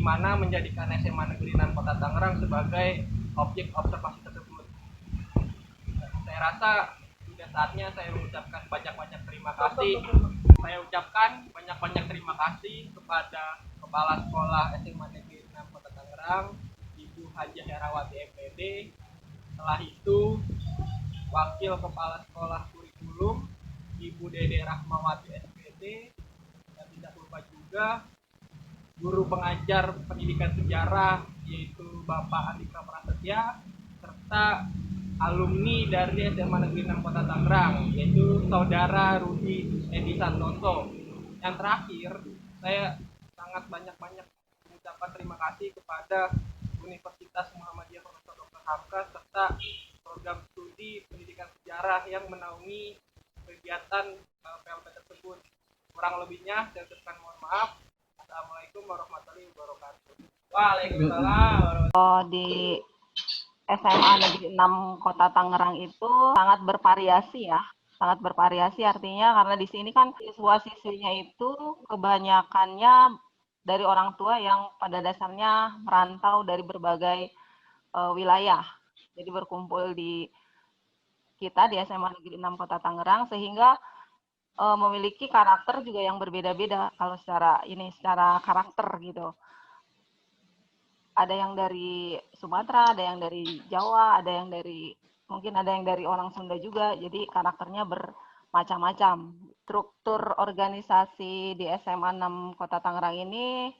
di mana menjadikan SMA Negeri 6 Kota Tangerang sebagai objek observasi tersebut. Saya rasa sudah saatnya saya mengucapkan banyak-banyak terima kasih. Saya ucapkan banyak-banyak terima kasih kepada Kepala Sekolah SMA Negeri 6 Kota Tangerang, Ibu Haji Herawati MPD. Setelah itu, Wakil Kepala Sekolah Kurikulum, Ibu Dede Rahmawati SPD, dan tidak lupa juga guru pengajar pendidikan sejarah yaitu Bapak Andika Prasetya, serta alumni dari SMA Negeri 6 Kota Tangerang yaitu Saudara Rudi Edi Santoso. Yang terakhir, saya sangat banyak-banyak mengucapkan terima kasih kepada Universitas Muhammadiyah Profesor Dr. Hamka serta program studi pendidikan sejarah yang menaungi kegiatan PLP tersebut. Kurang lebihnya saya ucapkan mohon maaf. Assalamualaikum warahmatullahi wabarakatuh. Waalaikumsalam. Di SMA Negeri 6 Kota Tangerang itu sangat bervariasi ya. Sangat bervariasi artinya karena di sini kan siswa-siswinya itu kebanyakannya dari orang tua yang pada dasarnya merantau dari berbagai wilayah. Jadi berkumpul di kita di SMA Negeri 6 Kota Tangerang sehingga memiliki karakter juga yang berbeda-beda kalau secara karakter gitu. Ada yang dari Sumatera, ada yang dari Jawa, mungkin ada yang dari orang Sunda juga. Jadi karakternya bermacam-macam. Struktur organisasi di SMA 6 Kota Tangerang ini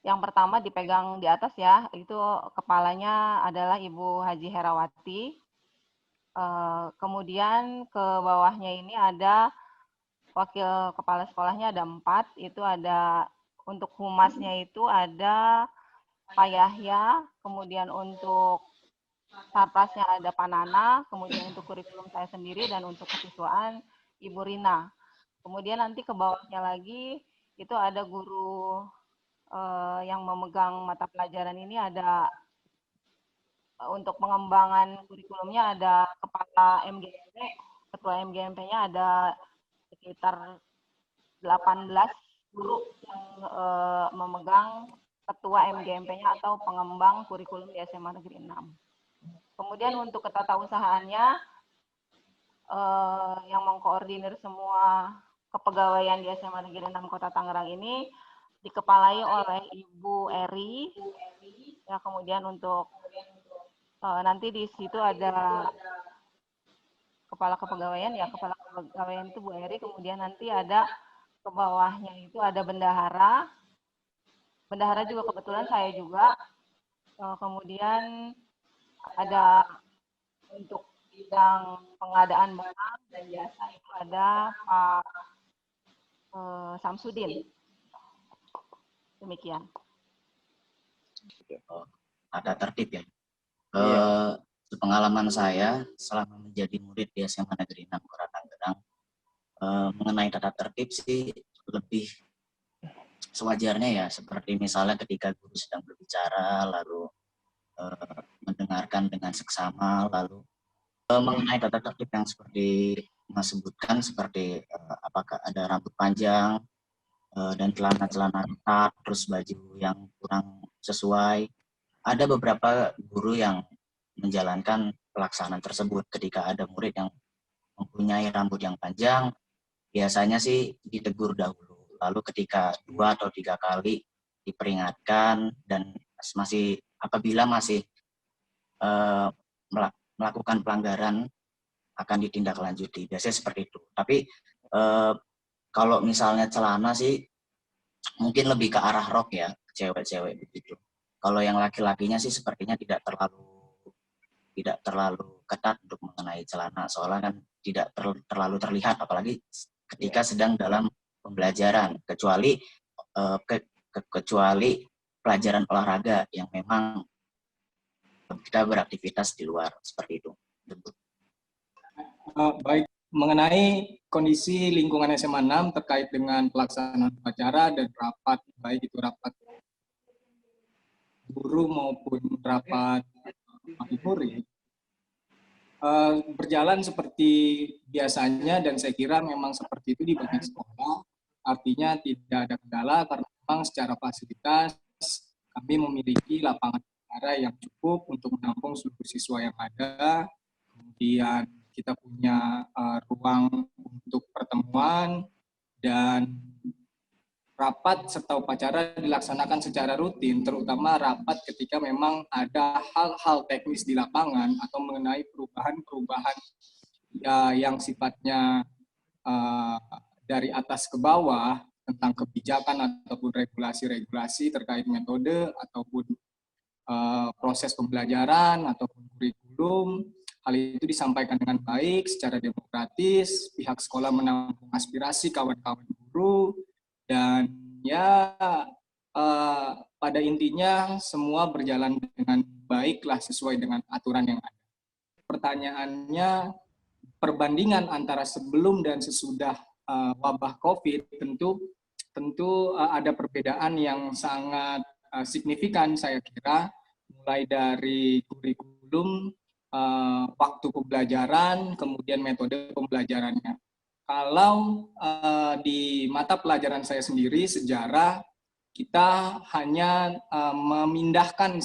yang pertama dipegang di atas ya, itu kepalanya adalah Ibu Haji Herawati. Kemudian ke bawahnya ini ada wakil kepala sekolahnya ada 4, itu ada untuk humasnya itu ada Pak Yahya, kemudian untuk sarpasnya ada Pak Nana, kemudian untuk kurikulum saya sendiri, dan untuk kesiswaan Ibu Rina. Kemudian nanti ke bawahnya lagi itu ada guru yang memegang mata pelajaran ini, ada untuk pengembangan kurikulumnya ada kepala MGMP, ketua MGMP-nya ada sekitar 18 guru yang memegang ketua MGMP-nya atau pengembang kurikulum di SMA Negeri 6. Kemudian untuk ketatausahaannya yang mengkoordinir semua kepegawaian di SMA Negeri 6 Kota Tangerang ini dikepalai oleh Ibu Eri. Ya, kemudian untuk nanti di situ ada kepala kepegawaian ya, kepala kepegawaian itu Bu Eri, kemudian nanti ada ke bawahnya itu ada bendahara. Bendahara juga kebetulan saya juga. Kemudian ada untuk bidang pengadaan barang dan jasa itu ada Pak Samsudin. Demikian. Ada tertib ya. Pengalaman saya selama menjadi murid di SMA Negeri 6 Kota Tangerang mengenai tata tertib sih lebih sewajarnya ya, seperti misalnya ketika guru sedang berbicara lalu mendengarkan dengan seksama, lalu mengenai tata tertib yang seperti Mas sebutkan, seperti apakah ada rambut panjang dan celana-celana ketat, terus baju yang kurang sesuai. Ada beberapa guru yang menjalankan pelaksanaan tersebut. Ketika ada murid yang mempunyai rambut yang panjang, biasanya sih ditegur dahulu. Lalu ketika 2 atau 3 kali diperingatkan dan apabila masih melakukan pelanggaran akan ditindaklanjuti. Biasanya seperti itu. Tapi kalau misalnya celana sih mungkin lebih ke arah rok ya, cewek-cewek begitu. Kalau yang laki-lakinya sih sepertinya tidak terlalu ketat untuk mengenai celana, soalnya kan tidak terlalu terlihat, apalagi ketika sedang dalam pembelajaran, kecuali pelajaran olahraga yang memang kita beraktivitas di luar, seperti itu. Baik, mengenai kondisi lingkungan SMA 6 terkait dengan pelaksanaan upacara dan rapat, baik itu rapat guru maupun rapat murid, berjalan seperti biasanya, dan saya kira memang seperti itu di banyak sekolah. Artinya tidak ada kendala karena memang secara fasilitas kami memiliki lapangan udara yang cukup untuk menampung seluruh siswa yang ada. Kemudian kita punya ruang untuk pertemuan, dan rapat serta upacara dilaksanakan secara rutin, terutama rapat ketika memang ada hal-hal teknis di lapangan atau mengenai perubahan-perubahan yang sifatnya dari atas ke bawah tentang kebijakan ataupun regulasi-regulasi terkait metode ataupun proses pembelajaran ataupun kurikulum. Hal itu disampaikan dengan baik secara demokratis, pihak sekolah menampung aspirasi kawan-kawan guru, dan ya pada intinya semua berjalan dengan baiklah sesuai dengan aturan yang ada. Pertanyaannya, perbandingan antara sebelum dan sesudah wabah COVID tentu ada perbedaan yang sangat signifikan, saya kira, mulai dari kurikulum, waktu pembelajaran, kemudian metode pembelajarannya. Kalau di mata pelajaran saya sendiri, sejarah, kita hanya memindahkan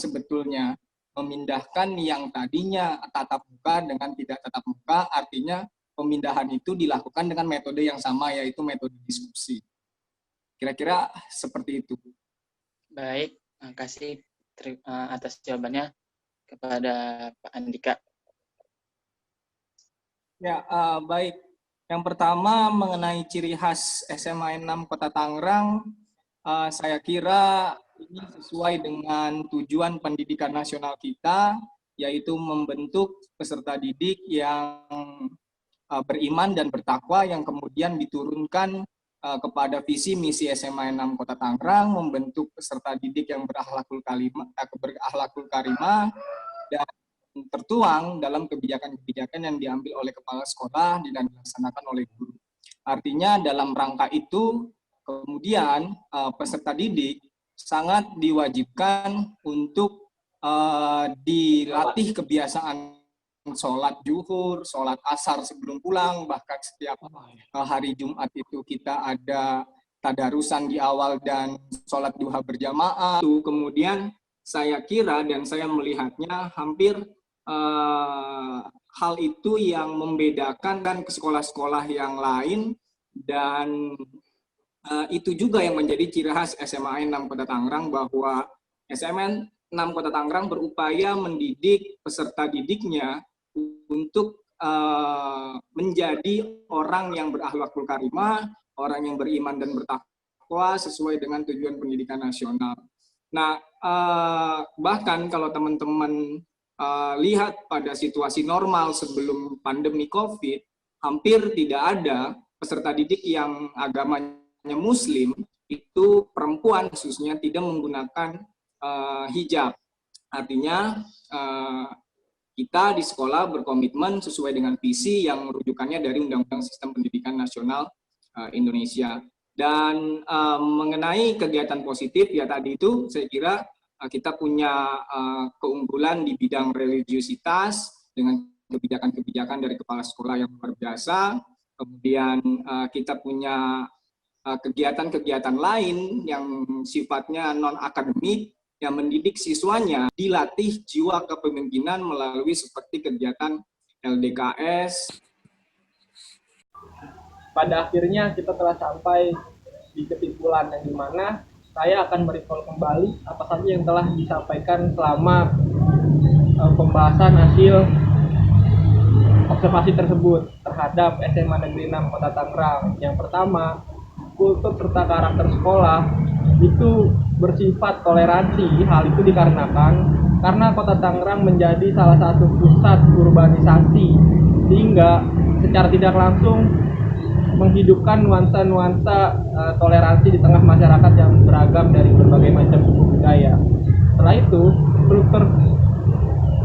yang tadinya tatap muka dengan tidak tatap muka, artinya pemindahan itu dilakukan dengan metode yang sama, yaitu metode diskusi. Kira-kira seperti itu. Baik, terima kasih atas jawabannya kepada Pak Andika. Ya, baik. Yang pertama mengenai ciri khas SMA 6 Kota Tangerang, saya kira ini sesuai dengan tujuan pendidikan nasional kita, yaitu membentuk peserta didik yang beriman dan bertakwa, yang kemudian diturunkan kepada visi misi SMA 6 Kota Tangerang, membentuk peserta didik yang berakhlakul karimah dan tertuang dalam kebijakan-kebijakan yang diambil oleh kepala sekolah dan dilaksanakan oleh guru. Artinya dalam rangka itu kemudian peserta didik sangat diwajibkan untuk dilatih kebiasaan sholat zuhur, sholat asar sebelum pulang, bahkan setiap hari Jumat itu kita ada tadarusan di awal dan sholat duha berjamaah. Kemudian saya kira dan saya melihatnya hampir hal itu yang membedakan dan ke sekolah-sekolah yang lain, dan itu juga yang menjadi ciri khas SMA 6 Kota Tangerang, bahwa SMA 6 Kota Tangerang berupaya mendidik peserta didiknya untuk menjadi orang yang berakhlakul karimah, orang yang beriman dan bertakwa sesuai dengan tujuan pendidikan nasional. Nah, bahkan kalau teman-teman lihat pada situasi normal sebelum pandemi COVID, hampir tidak ada peserta didik yang agamanya Muslim, itu perempuan khususnya, tidak menggunakan hijab. Artinya kita di sekolah berkomitmen sesuai dengan visi yang rujukannya dari Undang-Undang Sistem Pendidikan Nasional Indonesia. Dan mengenai kegiatan positif, ya tadi itu saya kira kita punya keunggulan di bidang religiusitas dengan kebijakan-kebijakan dari kepala sekolah yang luar biasa. Kemudian kita punya kegiatan-kegiatan lain yang sifatnya non-akademik, yang mendidik siswanya dilatih jiwa kepemimpinan melalui seperti kegiatan LDKS. Pada akhirnya kita telah sampai di kesimpulan yang dimana saya akan merecall kembali apa saja yang telah disampaikan selama pembahasan hasil observasi tersebut terhadap SMA Negeri 6 Kota Tangerang. Yang pertama, kultur serta karakter sekolah itu bersifat toleransi. Hal itu dikarenakan karena Kota Tangerang menjadi salah satu pusat urbanisasi, sehingga secara tidak langsung menghidupkan nuansa-nuansa toleransi di tengah masyarakat yang beragam dari berbagai macam suku budaya. Setelah itu, struktur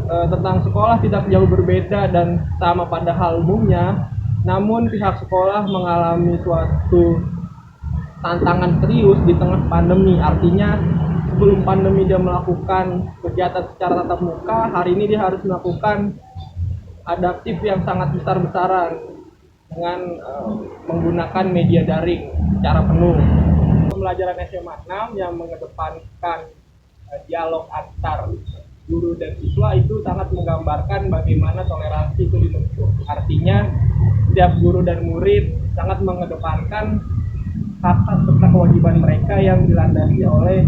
tentang sekolah tidak jauh berbeda dan sama pada hal umumnya, namun pihak sekolah mengalami suatu tantangan serius di tengah pandemi. Artinya, sebelum pandemi dia melakukan kegiatan secara tatap muka, hari ini dia harus melakukan adaptif yang sangat besar-besaran dengan menggunakan media daring secara penuh. Pembelajaran SMA 6 yang mengedepankan dialog antar guru dan siswa itu sangat menggambarkan bagaimana toleransi itu dibentuk. Artinya setiap guru dan murid sangat mengedepankan hak-hak serta kewajiban mereka yang dilandasi oleh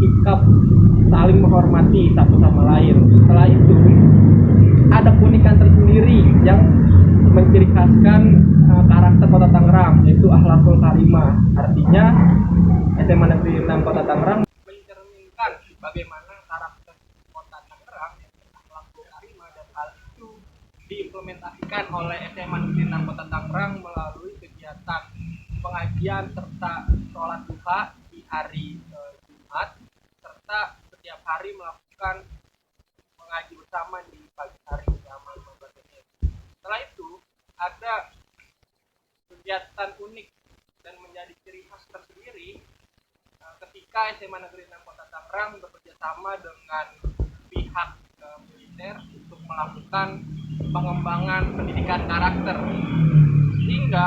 sikap saling menghormati satu sama lain. Setelah itu ada keunikan tersendiri yang menciri khaskan karakter Kota Tangerang, yaitu akhlakul karimah. Artinya SMA Negeri 6 Kota Tangerang mencerminkan bagaimana karakter Kota Tangerang yang akhlakul karimah, dan hal itu diimplementasikan oleh SMA Negeri 6 Kota Tangerang melalui kegiatan pengajian serta sholat duha di hari Jumat, serta setiap hari melakukan mengaji bersama di pagi hari bersama 15 menit. Setelah itu ada kegiatan unik dan menjadi ciri khas tersendiri ketika SMA Negeri 6 Kota Tangerang bekerjasama dengan pihak militer untuk melakukan pengembangan pendidikan karakter, sehingga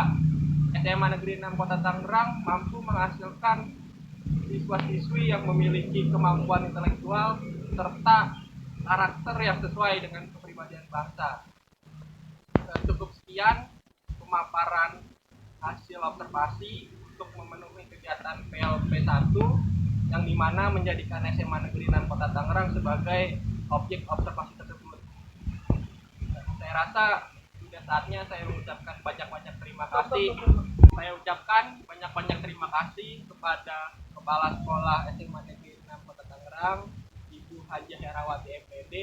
SMA Negeri 6 Kota Tangerang mampu menghasilkan siswa-siswi yang memiliki kemampuan intelektual serta karakter yang sesuai dengan kepribadian bangsa. Cukup sekian pemaparan hasil observasi untuk memenuhi kegiatan PLP 1 yang dimana menjadikan SMA Negeri 6 Kota Tangerang sebagai objek observasi tersebut. Saya rasa sudah saatnya saya mengucapkan banyak-banyak terima kasih. Saya ucapkan banyak-banyak terima kasih kepada Kepala Sekolah SMA Negeri 6 Kota Tangerang, Ibu Hajah Herawati MPD.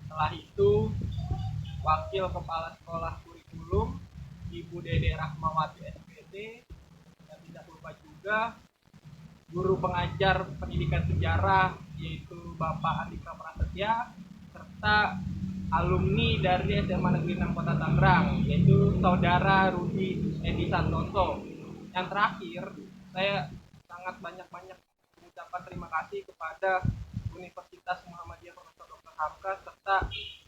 Setelah itu, Wakil Kepala Sekolah Kurikulum, Ibu Dede Rahmawati SPD, dan tidak lupa juga guru pengajar pendidikan sejarah yaitu Bapak Andika Prasetya, serta alumni dari SMA Negeri 6 Kota Tangerang yaitu Saudara Rudi Edi Santoso. Yang terakhir, saya sangat banyak-banyak mengucapkan terima kasih kepada Universitas Muhammadiyah Profesor Dr. Hamka serta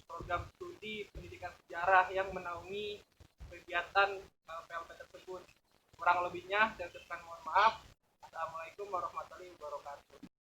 program studi pendidikan sejarah yang menaungi kegiatan PLP tersebut. Kurang lebihnya saya ucapkan mohon maaf. Assalamualaikum warahmatullahi wabarakatuh.